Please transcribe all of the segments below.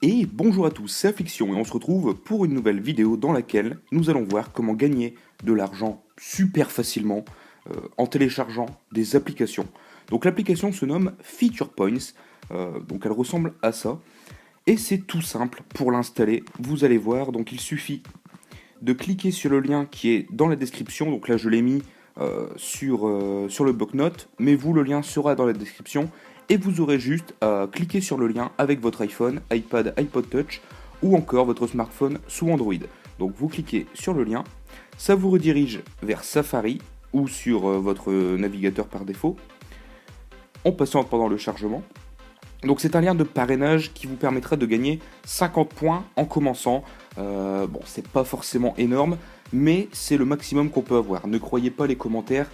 Et bonjour à tous, c'est Affliction et on se retrouve pour une nouvelle vidéo dans laquelle nous allons voir comment gagner de l'argent super facilement en téléchargeant des applications. Donc l'application se nomme Feature Points, donc elle ressemble à ça. Et c'est tout simple pour l'installer, vous allez voir, donc il suffit de cliquer sur le lien qui est dans la description, donc là je l'ai mis sur le bloc-notes, mais vous le lien sera dans la description et vous aurez juste à cliquer sur le lien avec votre iPhone, iPad, iPod Touch ou encore votre smartphone sous Android. Donc vous cliquez sur le lien, ça vous redirige vers Safari ou sur votre navigateur par défaut en passant pendant le chargement. Donc c'est un lien de parrainage qui vous permettra de gagner 50 points en commençant. Bon, c'est pas forcément énorme, mais c'est le maximum qu'on peut avoir. Ne croyez pas les commentaires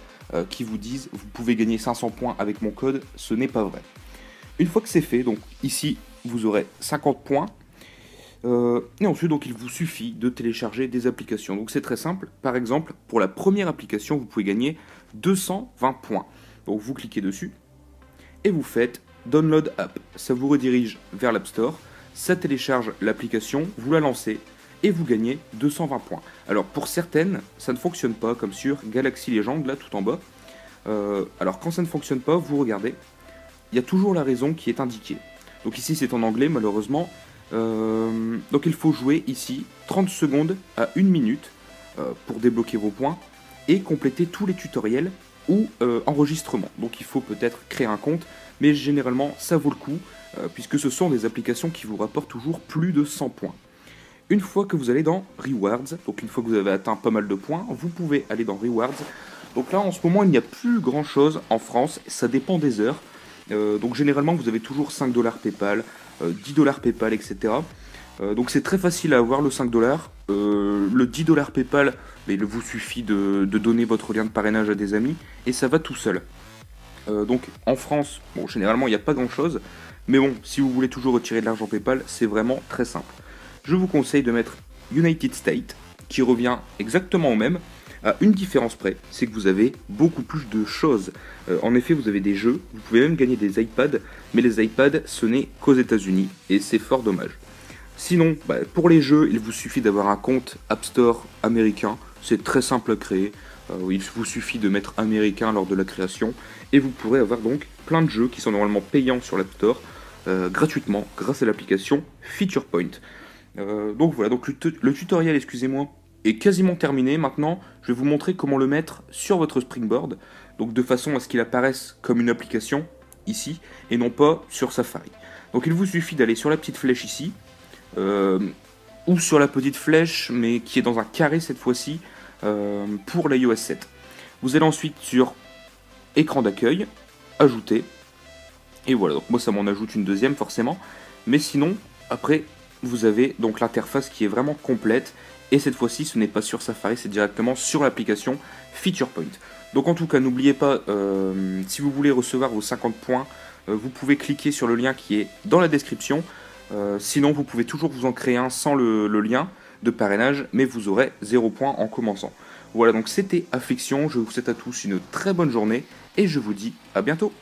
qui vous disent vous pouvez gagner 500 points avec mon code, ce n'est pas vrai. Une fois que c'est fait, donc ici vous aurez 50 points. Et ensuite, donc, il vous suffit de télécharger des applications. Donc c'est très simple. Par exemple, pour la première application, vous pouvez gagner 220 points. Donc vous cliquez dessus et vous faites Download App. Ça vous redirige vers l'App Store, ça télécharge l'application, vous la lancez et vous gagnez 220 points. Alors pour certaines, ça ne fonctionne pas comme sur Galaxy Legend, là tout en bas. Alors quand ça ne fonctionne pas, vous regardez, il y a toujours la raison qui est indiquée. Donc ici c'est en anglais malheureusement. Donc il faut jouer ici 30 secondes à 1 minute pour débloquer vos points et compléter tous les tutoriels ou enregistrements. Donc il faut peut-être créer un compte, mais généralement ça vaut le coup, puisque ce sont des applications qui vous rapportent toujours plus de 100 points. Une fois que vous allez dans Rewards, donc une fois que vous avez atteint pas mal de points, vous pouvez aller dans Rewards. Donc là en ce moment il n'y a plus grand chose en France, ça dépend des heures. Donc généralement vous avez toujours 5 dollars PayPal, 10 dollars PayPal, etc. Donc c'est très facile à avoir le 5 dollars. Le 10 dollars PayPal, mais il vous suffit de donner votre lien de parrainage à des amis et ça va tout seul. Donc en France, bon, généralement il n'y a pas grand chose, mais bon, si vous voulez toujours retirer de l'argent PayPal, c'est vraiment très simple. Je vous conseille de mettre United States, qui revient exactement au même, à une différence près, c'est que vous avez beaucoup plus de choses. En effet, vous avez des jeux, vous pouvez même gagner des iPads, mais les iPads, ce n'est qu'aux États-Unis, et c'est fort dommage. Sinon, pour les jeux, il vous suffit d'avoir un compte App Store américain, c'est très simple à créer. Il vous suffit de mettre américain lors de la création et vous pourrez avoir donc plein de jeux qui sont normalement payants sur l'App Store gratuitement grâce à l'application Feature Point. Donc voilà, donc le tutoriel, excusez-moi, est quasiment terminé. Maintenant, je vais vous montrer comment le mettre sur votre Springboard, donc de façon à ce qu'il apparaisse comme une application ici et non pas sur Safari. Donc il vous suffit d'aller sur la petite flèche ici, ou sur la petite flèche, mais qui est dans un carré cette fois-ci, pour l'iOS 7. Vous allez ensuite sur écran d'accueil, ajouter, et voilà, donc moi ça m'en ajoute une deuxième forcément, mais sinon, après, vous avez donc l'interface qui est vraiment complète, et cette fois-ci ce n'est pas sur Safari, c'est directement sur l'application Feature Point. Donc en tout cas, n'oubliez pas, si vous voulez recevoir vos 50 points, vous pouvez cliquer sur le lien qui est dans la description. Sinon, vous pouvez toujours vous en créer un sans le lien de parrainage, mais vous aurez 0 points en commençant. Voilà, donc c'était Affliction, je vous souhaite à tous une très bonne journée, et je vous dis à bientôt.